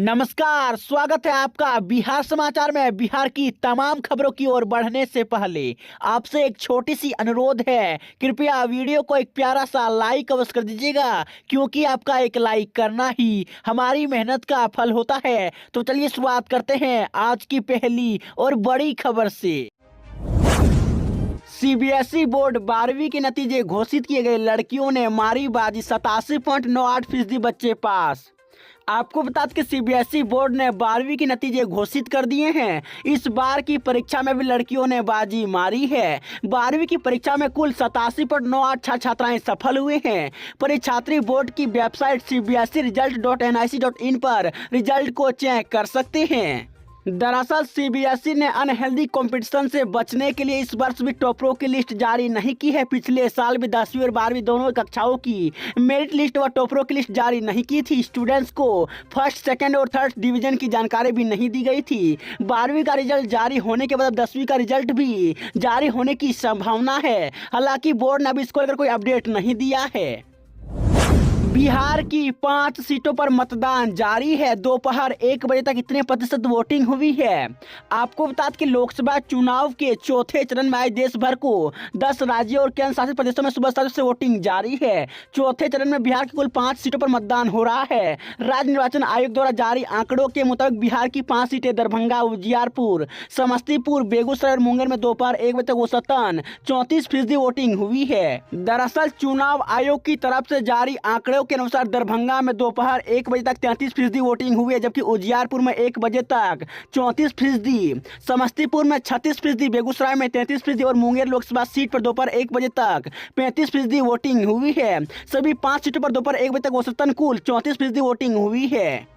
नमस्कार, स्वागत है आपका बिहार समाचार में। बिहार की तमाम खबरों की ओर बढ़ने से पहले आपसे एक छोटी सी अनुरोध है, कृपया वीडियो को एक प्यारा सा लाइक अवश्य कर दीजिएगा, क्योंकि आपका एक लाइक करना ही हमारी मेहनत का फल होता है। तो चलिए शुरुआत करते हैं आज की पहली और बड़ी खबर से। सीबीएसई बोर्ड 12वीं के नतीजे घोषित किए गए, लड़कियों ने मारी बाजी, 87.98% बच्चे पास। आपको बता दें कि सीबीएसई बोर्ड ने 12वीं के नतीजे घोषित कर दिए हैं। इस बार की परीक्षा में भी लड़कियों ने बाजी मारी है। 12वीं की परीक्षा में कुल 87.98 छात्राएं सफल हुए हैं। परीक्षार्थी बोर्ड की वेबसाइट cbse-result.nic.in पर रिजल्ट को चेक कर सकते हैं। दरअसल सीबीएसई ने अनहेल्दी कंपटीशन से बचने के लिए इस वर्ष भी टॉपरों की लिस्ट जारी नहीं की है। पिछले साल भी 10वीं और 12वीं दोनों कक्षाओं की मेरिट लिस्ट व टॉपरों की लिस्ट जारी नहीं की थी। स्टूडेंट्स को फर्स्ट, सेकंड और थर्ड डिवीजन की जानकारी भी नहीं दी गई थी। 12वीं का रिजल्ट जारी होने के बाद 10वीं का रिजल्ट भी जारी होने की संभावना है। हालांकि बोर्ड ने अभी इसको लेकर कोई अपडेट नहीं दिया है। बिहार की 5 सीटों पर मतदान जारी है। दोपहर 1 बजे तक इतने प्रतिशत वोटिंग हुई है। आपको बता दें कि लोकसभा चुनाव के चौथे चरण में आज देश भर को 10 राज्यों और केंद्र शासित प्रदेशों में सुबह 7 से वोटिंग जारी है। चौथे चरण में बिहार की कुल 5 सीटों पर मतदान हो रहा है। राज्य निर्वाचन आयोग द्वारा जारी आंकड़ों के मुताबिक बिहार की 5 सीटें दरभंगा, उजियारपुर, समस्तीपुर, बेगूसराय और मुंगेर में दोपहर 1 बजे तक औसतन 34% वोटिंग हुई है। दरअसल चुनाव आयोग की तरफ से जारी आंकड़ों के अनुसार दरभंगा में दोपहर 1 बजे तक 33% वोटिंग हुई है, जबकि उजियारपुर में 1 बजे तक 34%, समस्तीपुर में 36%, बेगूसराय में 33% और मुंगेर लोकसभा सीट पर दोपहर 1 बजे तक 35% वोटिंग हुई है। सभी 5 सीटों पर दोपहर 1 बजे तक औसतन कुल 34% वोटिंग हुई है।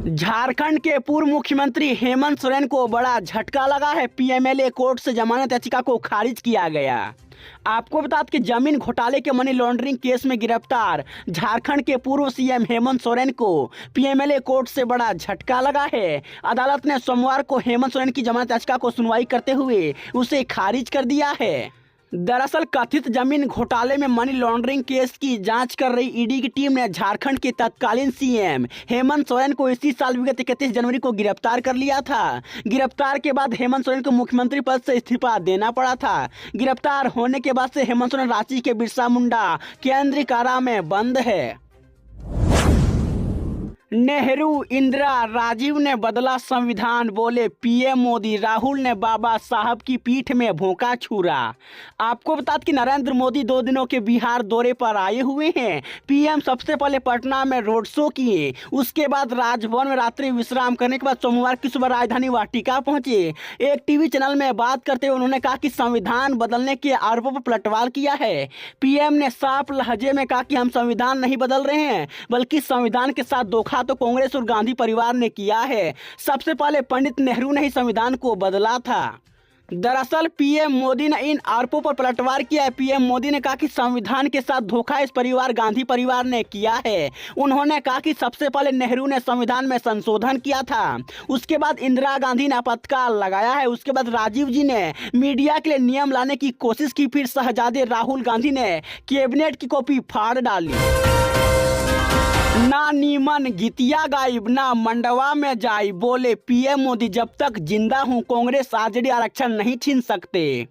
झारखंड के पूर्व मुख्यमंत्री हेमंत सोरेन को बड़ा झटका लगा है। पीएमएलए कोर्ट से जमानत याचिका को खारिज किया गया। आपको बता दें कि जमीन घोटाले के मनी लॉन्ड्रिंग केस में गिरफ्तार झारखंड के पूर्व सीएम हेमंत सोरेन को पीएमएलए कोर्ट से बड़ा झटका लगा है। अदालत ने सोमवार को हेमंत सोरेन की जमानत याचिका को सुनवाई करते हुए उसे खारिज कर दिया है। दरअसल कथित जमीन घोटाले में मनी लॉन्ड्रिंग केस की जांच कर रही ईडी की टीम ने झारखंड के तत्कालीन सीएम हेमंत सोरेन को इसी साल विगत 31 जनवरी को गिरफ्तार कर लिया था। गिरफ्तार के बाद हेमंत सोरेन को मुख्यमंत्री पद से इस्तीफा देना पड़ा था। गिरफ्तार होने के बाद से हेमंत सोरेन रांची के बिरसा मुंडा केंद्रीय कारा में बंद है। नेहरू, इंदिरा, राजीव ने बदला संविधान, बोले पीएम मोदी। राहुल ने बाबा साहब की पीठ में भोंका छुरा। आपको बता दें कि नरेंद्र मोदी 2 दिनों के बिहार दौरे पर आए हुए हैं। पीएम सबसे पहले पटना में रोड शो किए, उसके बाद राजभवन में रात्रि विश्राम करने के बाद सोमवार की सुबह राजधानी वाटिका पहुंचे। एक टीवी चैनल में बात करते हुए उन्होंने कहा कि संविधान बदलने के आरोपों पर पलटवार किया है। पीएम ने साफ लहजे में कहा कि हम संविधान नहीं बदल रहे हैं, बल्कि संविधान के साथ धोखा तो कांग्रेस और गांधी परिवार ने किया है। सबसे पहले पंडित नेहरू ने ही संविधान को बदला था। दरअसल पीएम मोदी ने इन आरोपों पर पलटवार किया है। पीएम मोदी ने कहा कि संविधान के साथ धोखा इस परिवार गांधी परिवार ने किया है। उन्होंने कहा कि सबसे पहले नेहरू ने संविधान में संशोधन किया था, उसके बाद इंदिरा गांधी ने आपातकाल लगाया है, उसके बाद राजीव जी ने मीडिया के लिए नियम लाने की कोशिश की, फिर शहजादे राहुल गांधी ने कैबिनेट की कॉपी फाड़ डाली। ना नीमन गीतिया गायब, ना मंडवा में जाई, बोले पीएम मोदी। जब तक जिंदा हूं कांग्रेस आरजेडी आरक्षण नहीं छीन सकते।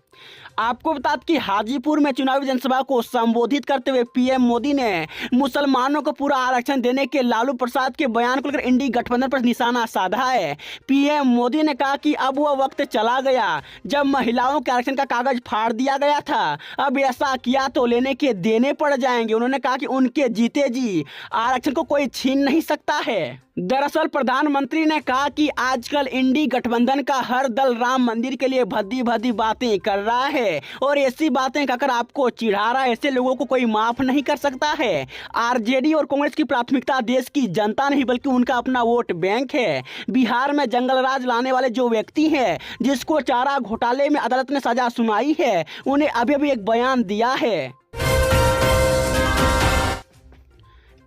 आपको बता दें कि हाजीपुर में चुनावी जनसभा को संबोधित करते हुए पीएम मोदी ने मुसलमानों को पूरा आरक्षण देने के लालू प्रसाद के बयान को लेकर इंडी गठबंधन पर निशाना साधा है। पीएम मोदी ने कहा कि अब वह वक्त चला गया जब महिलाओं के आरक्षण का कागज फाड़ दिया गया था। अब ऐसा किया तो लेने के देने पड़ जाएंगे। उन्होंने कहा कि उनके जीते जी आरक्षण को कोई छीन नहीं सकता है। दरअसल प्रधानमंत्री ने कहा कि आजकल इंडी गठबंधन का हर दल राम मंदिर के लिए भद्दी भद्दी बातें कर रहा है और ऐसी बातें कहकर आपको चिढ़ा रहा है। ऐसे लोगों को कोई माफ नहीं कर सकता है। आरजेडी और कांग्रेस की प्राथमिकता देश की जनता नहीं, बल्कि उनका अपना वोट बैंक है। बिहार में जंगल राज लाने वाले जो व्यक्ति हैं, जिसको चारा घोटाले में अदालत ने सजा सुनाई है, उन्हें अभी अभी एक बयान दिया है।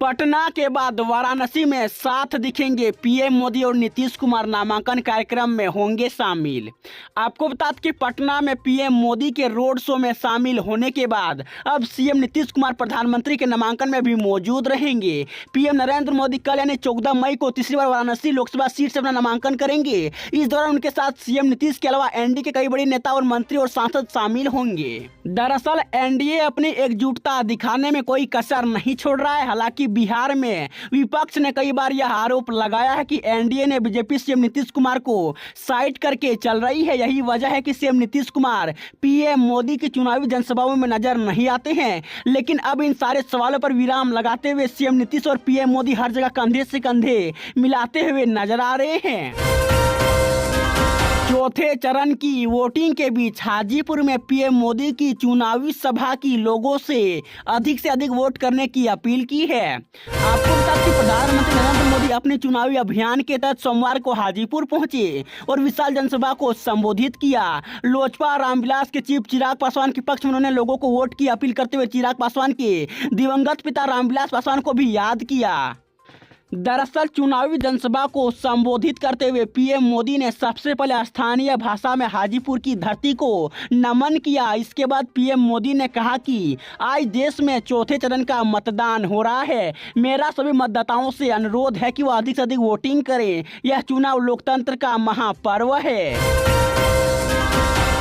पटना के बाद वाराणसी में साथ दिखेंगे पीएम मोदी और नीतीश कुमार, नामांकन कार्यक्रम में होंगे शामिल। आपको बता दें कि पटना में पीएम मोदी के रोड शो में शामिल होने के बाद अब सीएम नीतीश कुमार प्रधानमंत्री के नामांकन में भी मौजूद रहेंगे। पीएम नरेंद्र मोदी कल यानी 14 मई को तीसरी बार वाराणसी लोकसभा सीट से अपना नामांकन करेंगे। इस दौरान उनके साथ सीएम नीतीश के अलावा एनडीए के कई बड़े नेता और मंत्री और सांसद शामिल होंगे। दरअसल एनडीए अपनी एकजुटता दिखाने में कोई कसर नहीं छोड़ रहा है। हालांकि बिहार में विपक्ष ने कई बार यह आरोप लगाया है कि एनडीए ने बीजेपी सीएम नीतीश कुमार को साइड करके चल रही है। यही वजह है कि सीएम नीतीश कुमार पीएम मोदी की चुनावी जनसभाओं में नजर नहीं आते हैं। लेकिन अब इन सारे सवालों पर विराम लगाते हुए सीएम नीतीश और पीएम मोदी हर जगह कंधे से कंधे मिलाते हुए नजर आ रहे हैं। चौथे चरण की वोटिंग के बीच हाजीपुर में पीएम मोदी की चुनावी सभा की लोगों से अधिक वोट करने की अपील की है। आपको बता दें कि प्रधानमंत्री नरेंद्र मोदी अपने चुनावी अभियान के तहत सोमवार को हाजीपुर पहुंचे और विशाल जनसभा को संबोधित किया। लोजपा रामविलास के चीफ चिराग पासवान के पक्ष में उन्होंने लोगों को वोट की अपील करते हुए चिराग पासवान के दिवंगत पिता रामविलास पासवान को भी याद किया। दरअसल चुनावी जनसभा को संबोधित करते हुए पीएम मोदी ने सबसे पहले स्थानीय भाषा में हाजीपुर की धरती को नमन किया। इसके बाद पीएम मोदी ने कहा कि आज देश में चौथे चरण का मतदान हो रहा है। मेरा सभी मतदाताओं से अनुरोध है कि वह अधिक से अधिक वोटिंग करें। यह चुनाव लोकतंत्र का महापर्व है।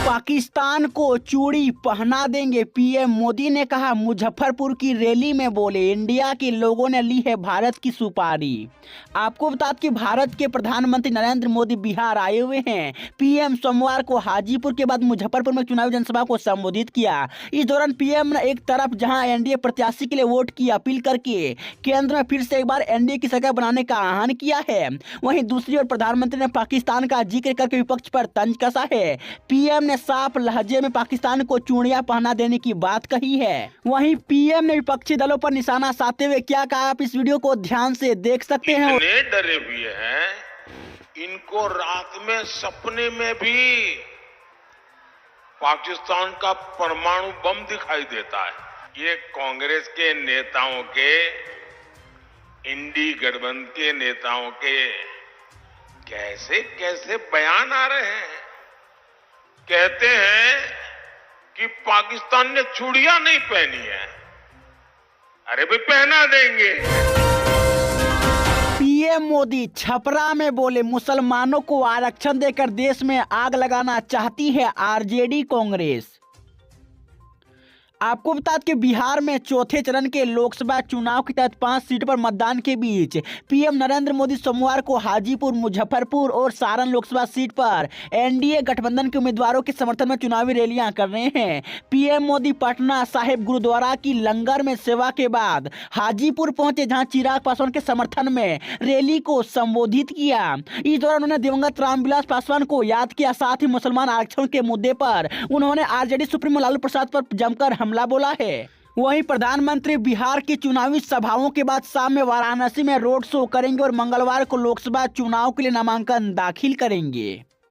पाकिस्तान को चूड़ी पहना देंगे, पीएम मोदी ने कहा। मुजफ्फरपुर की रैली में बोले, इंडिया के लोगों ने ली है भारत की सुपारी। आपको बता दें कि भारत के प्रधानमंत्री नरेंद्र मोदी बिहार आए हुए हैं। पीएम सोमवार को हाजीपुर के बाद मुजफ्फरपुर में चुनावी जनसभा को संबोधित किया। इस दौरान पीएम ने एक तरफ जहां एनडीए प्रत्याशी के लिए वोट की अपील करके केंद्र में फिर से एक बार एनडीए की सरकार बनाने का आह्वान किया है, वहीं दूसरी ओर प्रधानमंत्री ने पाकिस्तान का जिक्र करके विपक्ष पर तंज कसा है। पीएम ने साफ लहजे में पाकिस्तान को चूड़ियां पहना देने की बात कही है। वहीं पीएम ने विपक्षी दलों पर निशाना साधते हुए क्या कहा, आप इस वीडियो को ध्यान से देख सकते हैं। इतने डरे हुए हैं, इनको रात में सपने में भी पाकिस्तान का परमाणु बम दिखाई देता है। ये कांग्रेस के नेताओं के, इंडी गठबंधन के नेताओं के कैसे कैसे बयान आ रहे हैं। कहते हैं कि पाकिस्तान ने चूड़ियां नहीं पहनी है। अरे भाई पहना देंगे। पीएम मोदी छपरा में बोले, मुसलमानों को आरक्षण देकर देश में आग लगाना चाहती है आरजेडी कांग्रेस। आपको बता दें कि बिहार में चौथे चरण के लोकसभा चुनाव के तहत 5 सीट पर मतदान के बीच पीएम नरेंद्र मोदी सोमवार को हाजीपुर, मुजफ्फरपुर और सारण लोकसभा सीट पर एनडीए गठबंधन के उम्मीदवारों के समर्थन में चुनावी रैलियां कर रहे हैं। पीएम मोदी पटना साहिब गुरुद्वारा की लंगर में सेवा के बाद हाजीपुर पहुंचे, जहां चिराग पासवान के समर्थन में रैली को संबोधित किया। इस दौरान उन्होंने दिवंगत रामविलास पासवान को याद किया। साथ ही मुसलमान आरक्षण के मुद्दे पर उन्होंने आरजेडी सुप्रीमो लालू प्रसाद पर जमकर हमला बोला है। वहीं प्रधानमंत्री बिहार की चुनावी सभाओं के बाद शाम में वाराणसी में रोड शो करेंगे और मंगलवार को लोकसभा चुनाव के लिए नामांकन दाखिल करेंगे।